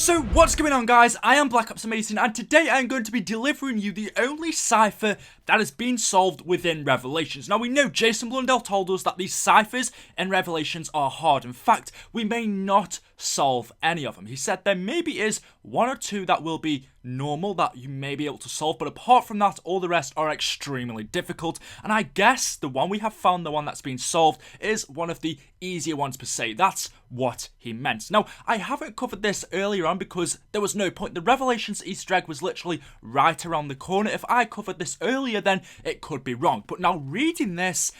So what's going on, guys? I am BlackOpsAmazing, and today I'm going to be delivering you the only cipher that has been solved within Revelations. Now, we know Jason Blundell told us that these ciphers in Revelations are hard. In fact, we may not solve any of them. He said there maybe is one or two that will be normal that you may be able to solve, but apart from that, all the rest are extremely difficult. And I guess the one we have found, the one that's been solved, is one of the easier ones per se. That's what he meant. Now, I haven't covered this earlier on because there was no point. The Revelations Easter egg was literally right around the corner. If I covered this earlier, then it could be wrong. But now reading this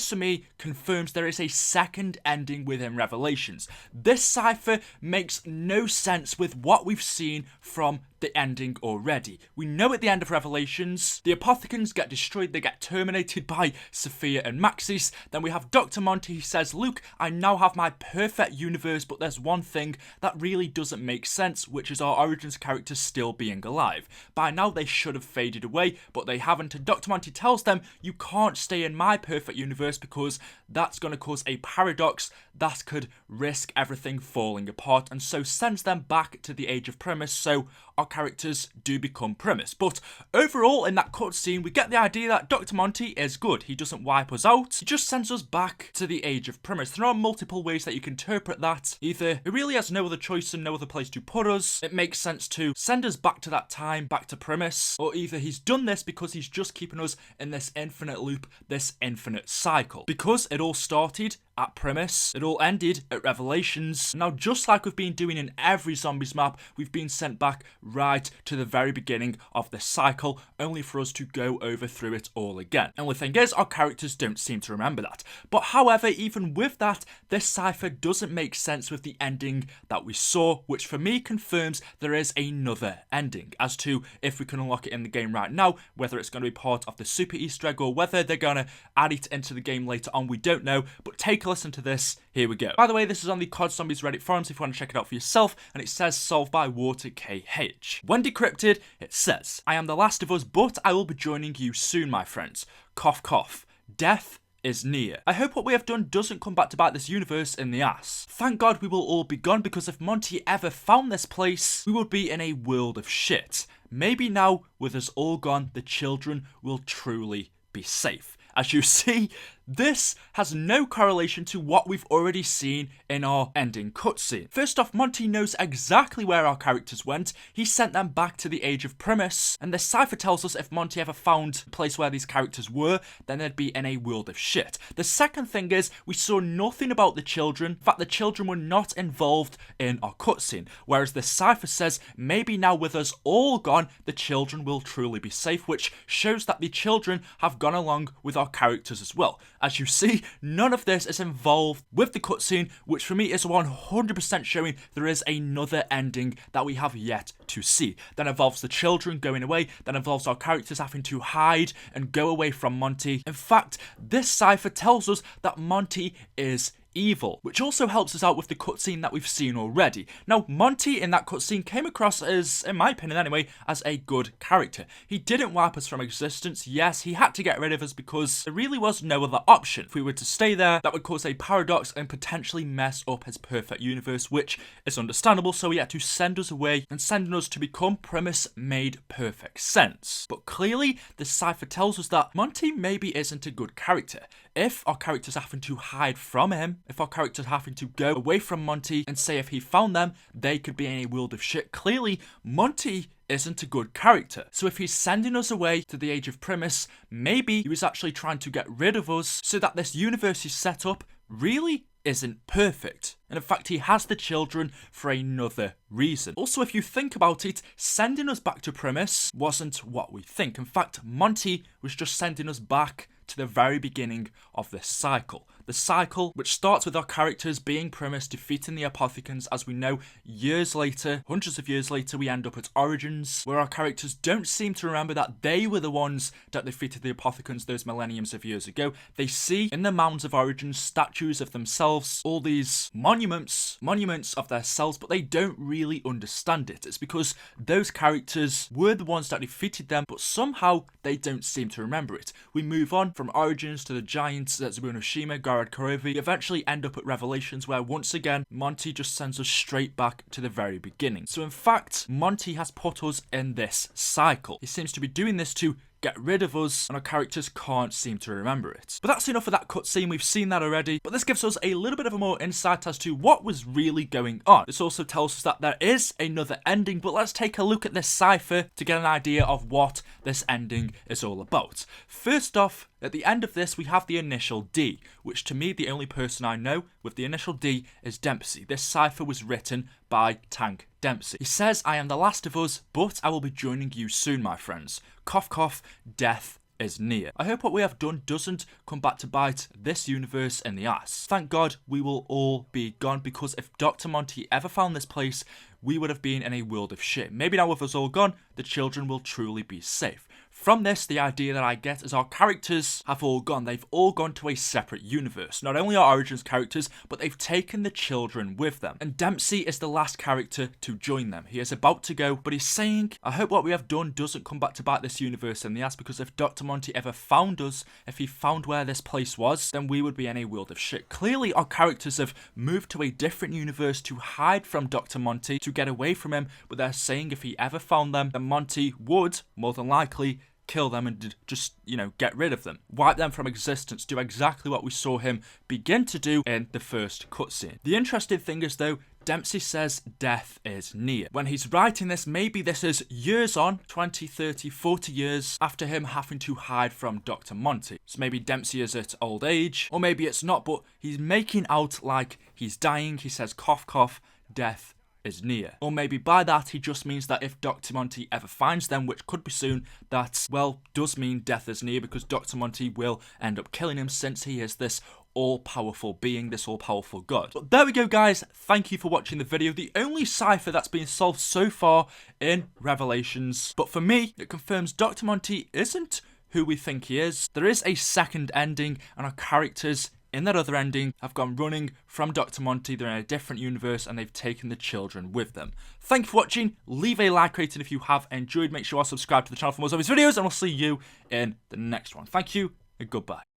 for me confirms there is a second ending within Revelations. This cipher makes no sense with what we've seen from the ending already. We know at the end of Revelations, the Apothecans get destroyed, they get terminated by Sophia and Maxis. Then we have Dr. Monty, he says, "Luke, I now have my perfect universe, but there's one thing that really doesn't make sense, which is our Origins characters still being alive. By now they should have faded away, but they haven't." And Dr. Monty tells them, "You can't stay in my perfect universe because that's going to cause a paradox that could risk everything falling apart," and so sends them back to the Age of Premise, so our characters do become Premise. But overall, in that cutscene, we get the idea that Dr. Monty is good. He doesn't wipe us out, he just sends us back to the Age of Premise. There are multiple ways that you can interpret that. Either he really has no other choice and no other place to put us, it makes sense to send us back to that time, back to Premise, or either he's done this because he's just keeping us in this infinite loop, this infinite cycle. Because it all started at Premise, it all ended at Revelations. Now, just like we've been doing in every Zombies map, we've been sent back right to the very beginning of this cycle, only for us to go over through it all again. Only thing is, our characters don't seem to remember that. But however, even with that, this cipher doesn't make sense with the ending that we saw, which for me confirms there is another ending. As to if we can unlock it in the game right now, whether it's going to be part of the Super Easter egg or whether they're going to add it into the game later on, we don't know. But take a listen to this. Here we go. By the way, this is on the COD Zombies Reddit forums if you want to check it out for yourself, and it says solved by Water KH. When decrypted, it says, "I am the last of us, but I will be joining you soon, my friends. Cough, cough. Death is near. I hope what we have done doesn't come back to bite this universe in the ass. Thank God we will all be gone, because if Monty ever found this place, we would be in a world of shit. Maybe now, with us all gone, the children will truly be safe." As you see, this has no correlation to what we've already seen in our ending cutscene. First off, Monty knows exactly where our characters went. He sent them back to the Age of Premise, and the cipher tells us if Monty ever found the place where these characters were, then they'd be in a world of shit. The second thing is, we saw nothing about the children. In fact, the children were not involved in our cutscene, whereas the cipher says maybe now with us all gone, the children will truly be safe, which shows that the children have gone along with our characters as well. As you see, none of this is involved with the cutscene, which for me is 100% showing there is another ending that we have yet to see. That involves the children going away, that involves our characters having to hide and go away from Monty. In fact, this cipher tells us that Monty is evil, which also helps us out with the cutscene that we've seen already. Now, Monty in that cutscene came across as, in my opinion anyway, as a good character. He didn't wipe us from existence. Yes, he had to get rid of us because there really was no other option. If we were to stay there, that would cause a paradox and potentially mess up his perfect universe, which is understandable, so he had to send us away, and sending us to become Premise made perfect sense. But clearly, the cipher tells us that Monty maybe isn't a good character. If our characters are having to hide from him, if our characters are having to go away from Monty and say if he found them, they could be in a world of shit, clearly Monty isn't a good character. So if he's sending us away to the Age of Premise, maybe he was actually trying to get rid of us so that this universe he's set up really isn't perfect. And in fact, he has the children for another reason. Also, if you think about it, sending us back to Premise wasn't what we think. In fact, Monty was just sending us back to the very beginning of this cycle. The cycle which starts with our characters being Premise, defeating the Apothecans. As we know, years later, hundreds of years later, we end up at Origins, where our characters don't seem to remember that they were the ones that defeated the Apothecans those millenniums of years ago. They see in the mounds of Origins statues of themselves, all these monuments of their selves, but they don't really understand it. It's because those characters were the ones that defeated them, but somehow they don't seem to remember it. We move on from Origins to the giants, Zabu no Shima, Jared Karovi, we eventually end up at Revelations, where once again, Monty just sends us straight back to the very beginning. So in fact, Monty has put us in this cycle. He seems to be doing this to get rid of us, and our characters can't seem to remember it. But that's enough of that cutscene, we've seen that already, but this gives us a little bit of a more insight as to what was really going on. This also tells us that there is another ending, but let's take a look at this cipher to get an idea of what this ending is all about. First off, at the end of this, we have the initial D, which to me, the only person I know with the initial D is Dempsey. This cipher was written by Tank Dempsey. He says, "I am the last of us, but I will be joining you soon, my friends. Cough, cough, death is near." I hope what we have done doesn't come back to bite this universe in the ass. Thank God we will all be gone, because if Dr. Monty ever found this place, we would have been in a world of shit. Maybe now with us all gone, the children will truly be safe. From this, the idea that I get is our characters have all gone. They've all gone to a separate universe. Not only our Origins characters, but they've taken the children with them. And Dempsey is the last character to join them. He is about to go, but he's saying, I hope what we have done doesn't come back to bite this universe in the ass, because if Dr. Monty ever found us, if he found where this place was, then we would be in a world of shit. Clearly, our characters have moved to a different universe to hide from Dr. Monty, to get away from him, but they're saying if he ever found them, then Monty would, more than likely, kill them and just, get rid of them. Wipe them from existence, do exactly what we saw him begin to do in the first cutscene. The interesting thing is, though, Dempsey says death is near. When he's writing this, maybe this is years on, 20, 30, 40 years after him having to hide from Dr. Monty. So maybe Dempsey is at old age, or maybe it's not, but he's making out like he's dying. He says cough, cough, death is near. Or maybe by that he just means that if Dr. Monty ever finds them, which could be soon, that, well, does mean death is near, because Dr. Monty will end up killing him, since he is this all-powerful being, this all-powerful god. But there we go, guys. Thank you for watching the video. The only cipher that's been solved so far in Revelations. But for me, it confirms Dr. Monty isn't who we think he is. There is a second ending, and our characters in that other ending have gone running from Dr. Monty. They're in a different universe, and they've taken the children with them. Thank you for watching. Leave a like rating if you have enjoyed. Make sure you are subscribed to the channel for more of these videos, and I'll see you in the next one. Thank you, and goodbye.